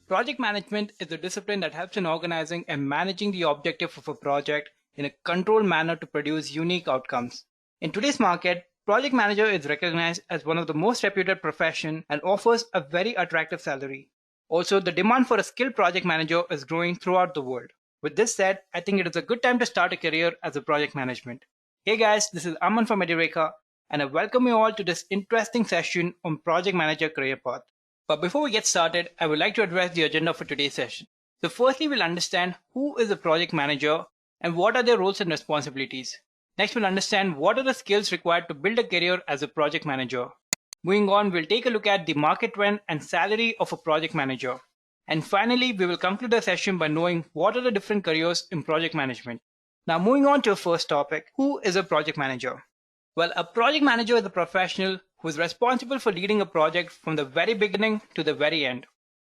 Project management is the discipline that helps in organizing and managing the objective of a project in a controlled manner to produce unique outcomes. In today's market, project manager is recognized as one of the most reputed profession and offers a very attractive salary. Also, the demand for a skilled project manager is growing throughout the world. With this said, I think it is a good time to start a career as a project management. Hey guys, this is Aman from Edureka, and I welcome you all to this interesting session on project manager career path. But before we get started, I would like to address the agenda for today's session. So firstly, we'll understand who is a project manager and what are their roles and responsibilities. Next, we'll understand what are the skills required to build a career as a project manager. Moving on, we'll take a look at the market trend and salary of a project manager. And finally, we will conclude the session by knowing what are the different careers in project management. Now, moving on to our first topic, who is a project manager? Well, a project manager is a professional who is responsible for leading a project from the very beginning to the very end.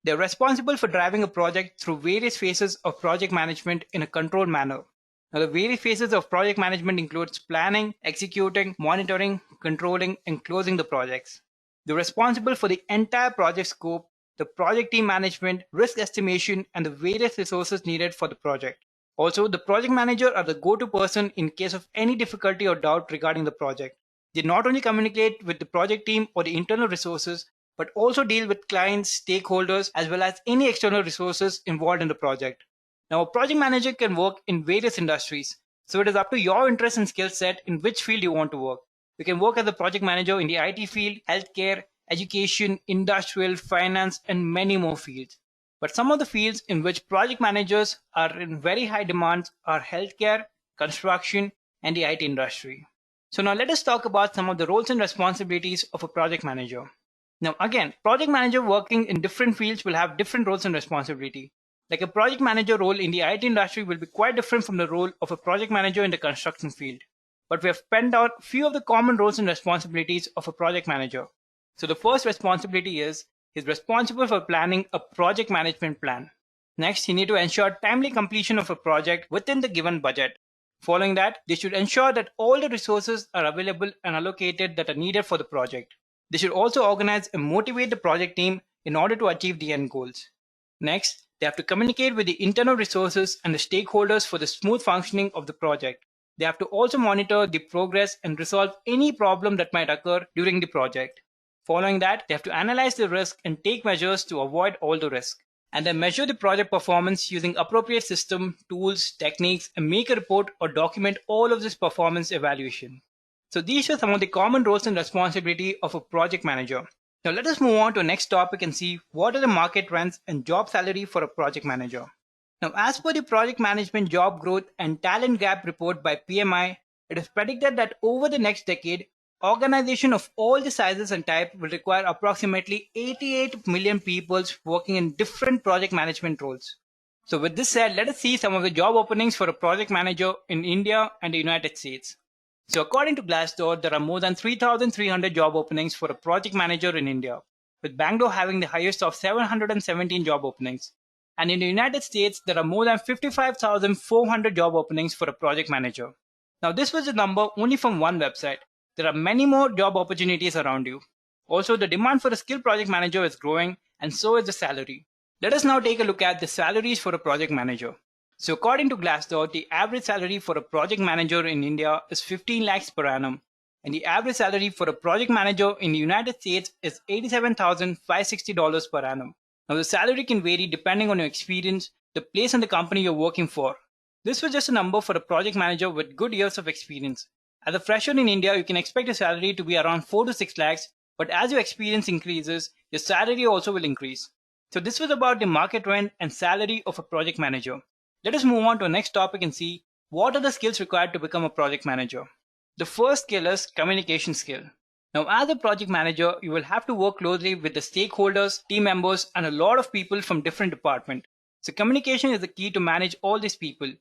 They're responsible for driving a project through various phases of project management in a controlled manner. Now, the various phases of project management includes planning, executing, monitoring, controlling, and closing the projects. They're responsible for the entire project scope, the project team management, risk estimation, and the various resources needed for the project. Also, the project manager are the go-to person in case of any difficulty or doubt regarding the project. They not only communicate with the project team or the internal resources, but also deal with clients, stakeholders, as well as any external resources involved in the project. Now, a project manager can work in various industries, so it is up to your interest and skill set in which field you want to work. You can work as a project manager in the IT field, healthcare, education, industrial, finance, and many more fields. But some of the fields in which project managers are in very high demand are healthcare, construction, and the IT industry. So now let us talk about some of the roles and responsibilities of a project manager. Now again, project manager working in different fields will have different roles and responsibility. Like a project manager role in the IT industry will be quite different from the role of a project manager in the construction field. But we have penned out a few of the common roles and responsibilities of a project manager. So the first responsibility is he's responsible for planning a project management plan. Next, he needs to ensure timely completion of a project within the given budget. Following that, they should ensure that all the resources are available and allocated that are needed for the project. They should also organize and motivate the project team in order to achieve the end goals. Next, they have to communicate with the internal resources and the stakeholders for the smooth functioning of the project. They have to also monitor the progress and resolve any problem that might occur during the project. Following that, they have to analyze the risk and take measures to avoid all the risk. And then measure the project performance using appropriate system, tools, techniques, and make a report or document all of this performance evaluation. So these are some of the common roles and responsibility of a project manager. Now let us move on to the next topic and see what are the market trends and job salary for a project manager. Now, as per the Project Management Job Growth and Talent Gap report by PMI, it is predicted that over the next decade, organizations of all the sizes and types will require approximately 88 million people working in different project management roles. So with this said, let us see some of the job openings for a project manager in India and the United States. So according to Glassdoor, there are more than 3,300 job openings for a project manager in India, with Bangalore having the highest of 717 job openings. And in the United States, there are more than 55,400 job openings for a project manager. Now this was a number only from one website. There are many more job opportunities around you. Also, the demand for a skilled project manager is growing, and so is the salary. Let us now take a look at the salaries for a project manager. So according to Glassdoor, the average salary for a project manager in India is 15 lakhs per annum, and the average salary for a project manager in the United States is $87,560 per annum. Now the salary can vary depending on your experience, the place and the company you're working for. This was just a number for a project manager with good years of experience. As a fresher in India, you can expect your salary to be around 4 to 6 lakhs, but as your experience increases, your salary also will increase. So this was about the market trend and salary of a project manager. Let us move on to the next topic and see what are the skills required to become a project manager. The first skill is communication skill. Now, as a project manager, you will have to work closely with the stakeholders, team members, and a lot of people from different departments. So communication is the key to manage all these people.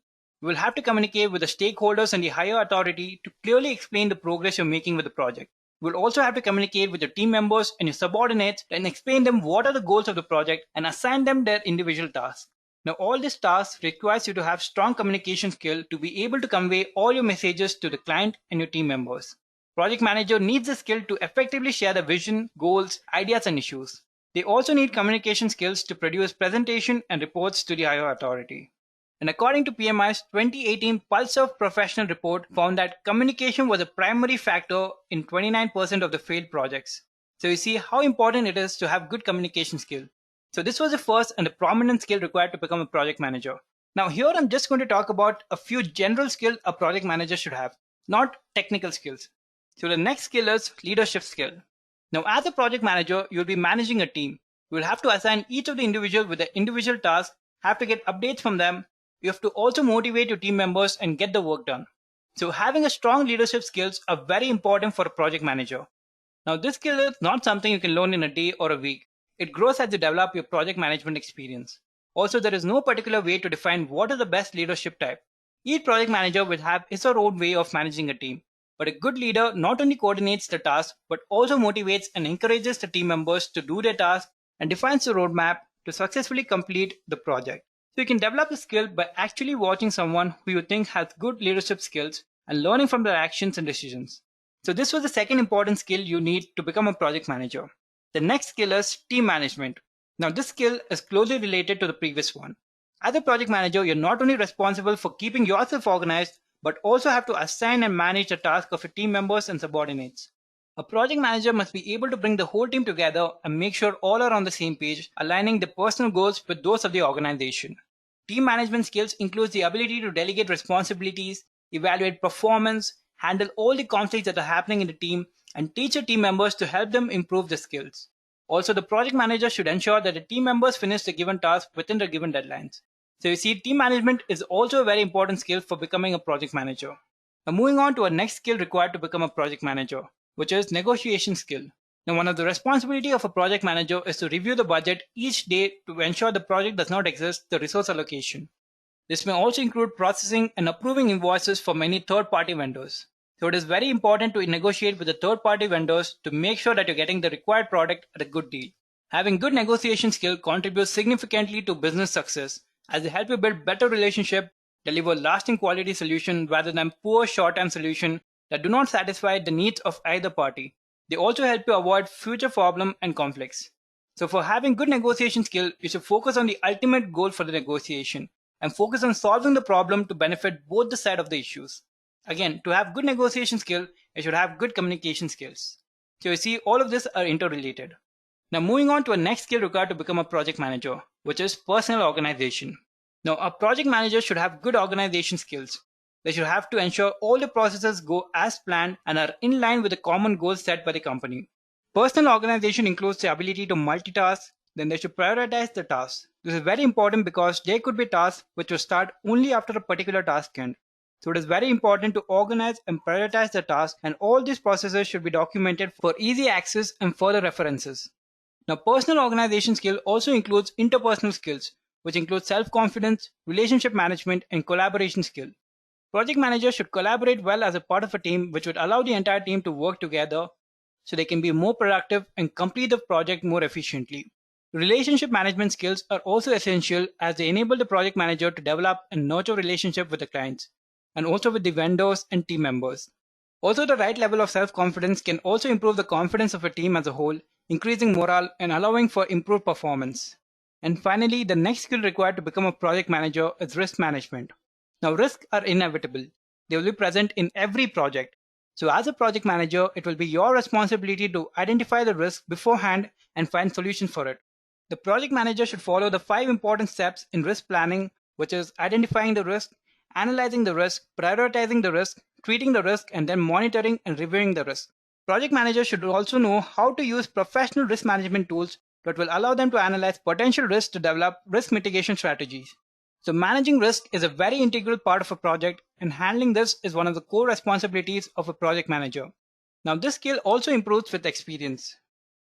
You will have to communicate with the stakeholders and the higher authority to clearly explain the progress you're making with the project. You will also have to communicate with your team members and your subordinates and explain them what are the goals of the project and assign them their individual tasks. Now, all these tasks requires you to have strong communication skill to be able to convey all your messages to the client and your team members. Project manager needs the skill to effectively share the vision, goals, ideas, and issues. They also need communication skills to produce presentation and reports to the higher authority. And according to PMI's 2018 Pulse of Professional report found that communication was a primary factor in 29% of the failed projects. So you see how important it is to have good communication skill. So this was the first and a prominent skill required to become a project manager. Now here I'm just going to talk about a few general skills a project manager should have, not technical skills. So the next skill is leadership skill. Now as a project manager, you'll be managing a team. You will have to assign each of the individual with the individual task, have to get updates from them. You have to also motivate your team members and get the work done. So having a strong leadership skills are very important for a project manager. Now this skill is not something you can learn in a day or a week. It grows as you develop your project management experience. Also, there is no particular way to define what is the best leadership type. Each project manager will have his or her own way of managing a team. But a good leader not only coordinates the task, but also motivates and encourages the team members to do their task and defines the roadmap to successfully complete the project. So you can develop the skill by actually watching someone who you think has good leadership skills and learning from their actions and decisions. So this was the second important skill you need to become a project manager. The next skill is team management. Now this skill is closely related to the previous one. As a project manager, you're not only responsible for keeping yourself organized, but also have to assign and manage the task of your team members and subordinates. A project manager must be able to bring the whole team together and make sure all are on the same page, aligning the personal goals with those of the organization. Team management skills includes the ability to delegate responsibilities, evaluate performance, handle all the conflicts that are happening in the team, and teach your team members to help them improve the skills. Also, the project manager should ensure that the team members finish the given task within the given deadlines. So you see, team management is also a very important skill for becoming a project manager. Now moving on to our next skill required to become a project manager, which is negotiation skill. Now one of the responsibilities of a project manager is to review the budget each day to ensure the project does not exceed the resource allocation. This may also include processing and approving invoices for many third-party vendors. So it is very important to negotiate with the third-party vendors to make sure that you're getting the required product at a good deal. Having good negotiation skill contributes significantly to business success as they help you build better relationship, deliver lasting quality solution rather than poor short-term solution that do not satisfy the needs of either party. They also help you avoid future problems and conflicts. So for having good negotiation skill, you should focus on the ultimate goal for the negotiation and focus on solving the problem to benefit both the side of the issues. Again, to have good negotiation skill, you should have good communication skills. So you see, all of this are interrelated. Now moving on to a next skill required to become a project manager, which is personal organization. Now a project manager should have good organization skills. They should have to ensure all the processes go as planned and are in line with the common goals set by the company. Personal organization includes the ability to multitask, then they should prioritize the tasks. This is very important because there could be tasks which will start only after a particular task end. So it is very important to organize and prioritize the task, and all these processes should be documented for easy access and further references. Now personal organization skill also includes interpersonal skills, which include self-confidence, relationship management, and collaboration skill. Project managers should collaborate well as a part of a team, which would allow the entire team to work together so they can be more productive and complete the project more efficiently. Relationship management skills are also essential as they enable the project manager to develop and nurture relationships with the clients and also with the vendors and team members. Also, the right level of self-confidence can also improve the confidence of a team as a whole, increasing morale and allowing for improved performance. And finally, the next skill required to become a project manager is risk management. Now, risks are inevitable. They will be present in every project. So as a project manager, it will be your responsibility to identify the risk beforehand and find solutions for it. The project manager should follow the 5 important steps in risk planning, which is identifying the risk, analyzing the risk, prioritizing the risk, treating the risk, and then monitoring and reviewing the risk. Project managers should also know how to use professional risk management tools that will allow them to analyze potential risks to develop risk mitigation strategies. So managing risk is a very integral part of a project, and handling this is one of the core responsibilities of a project manager. Now this skill also improves with experience.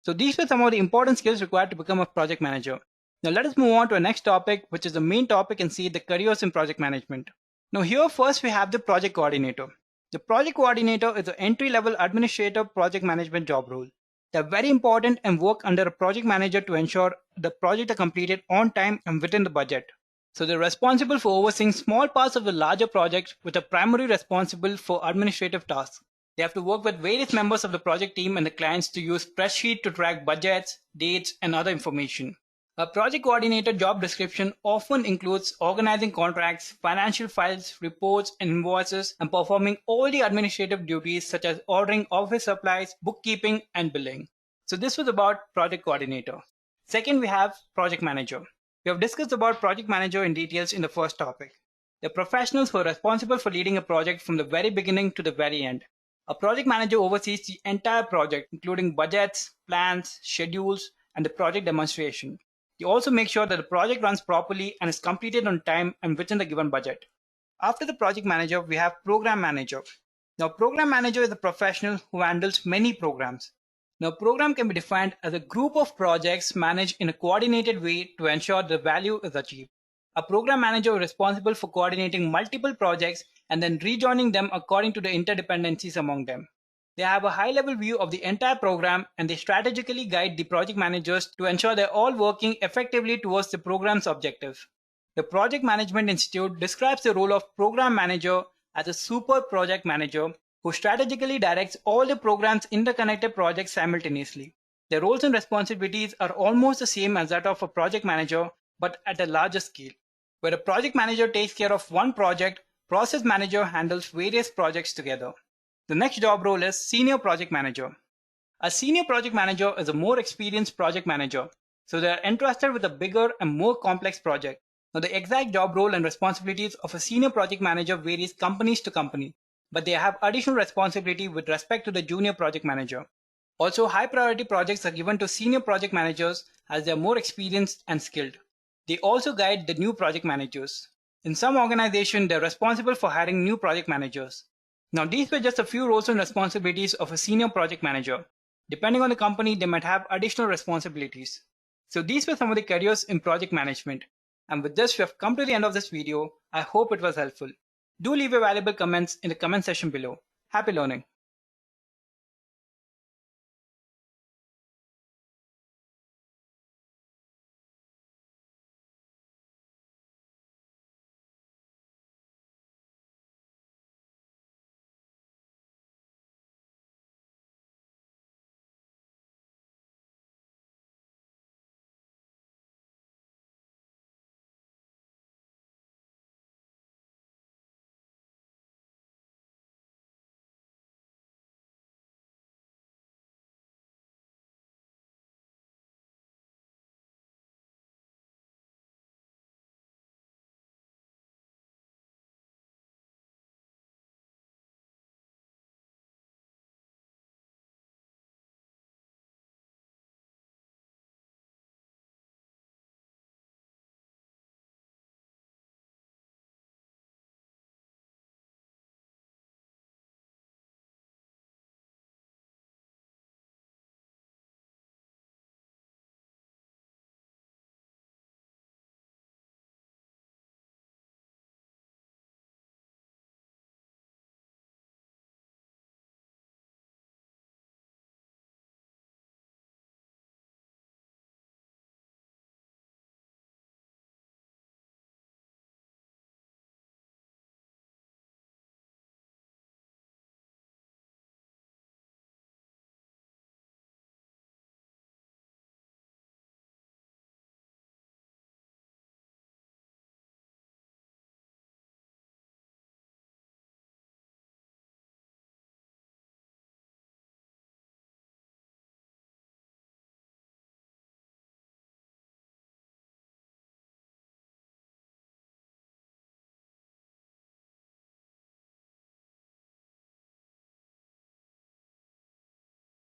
So these were some of the important skills required to become a project manager. Now let us move on to our next topic, which is the main topic and see the careers in project management. Now here first we have the project coordinator. The project coordinator is an entry-level administrative project management job role. They are very important and work under a project manager to ensure the project are completed on time and within the budget. So they're responsible for overseeing small parts of the larger project with a primary responsible for administrative tasks. They have to work with various members of the project team and the clients to use spreadsheets to track budgets, dates, and other information. A project coordinator job description often includes organizing contracts, financial files, reports, and invoices, and performing all the administrative duties such as ordering office supplies, bookkeeping, and billing. So this was about project coordinator. Second, we have project manager. We have discussed about project manager in details in the first topic. The professionals who are responsible for leading a project from the very beginning to the very end. A project manager oversees the entire project, including budgets, plans, schedules, and the project demonstration. They also make sure that the project runs properly and is completed on time and within the given budget. After the project manager, we have program manager. Now, program manager is a professional who handles many programs. Now, a program can be defined as a group of projects managed in a coordinated way to ensure the value is achieved. A program manager is responsible for coordinating multiple projects and then rejoining them according to the interdependencies among them. They have a high-level view of the entire program and they strategically guide the project managers to ensure they're all working effectively towards the program's objectives. The Project Management Institute describes the role of program manager as a super project manager who strategically directs all the program's interconnected projects simultaneously. Their roles and responsibilities are almost the same as that of a project manager, but at a larger scale. Where a project manager takes care of one project, process manager handles various projects together. The next job role is senior project manager. A senior project manager is a more experienced project manager, so they are entrusted with a bigger and more complex project. Now, the exact job role and responsibilities of a senior project manager varies companies to company, but they have additional responsibility with respect to the junior project manager. Also, high priority projects are given to senior project managers as they are more experienced and skilled. They also guide the new project managers. In some organizations, they are responsible for hiring new project managers. Now, these were just a few roles and responsibilities of a senior project manager. Depending on the company, they might have additional responsibilities. So these were some of the careers in project management. And with this, we have come to the end of this video. I hope it was helpful. Do leave your valuable comments in the comment section below. Happy learning.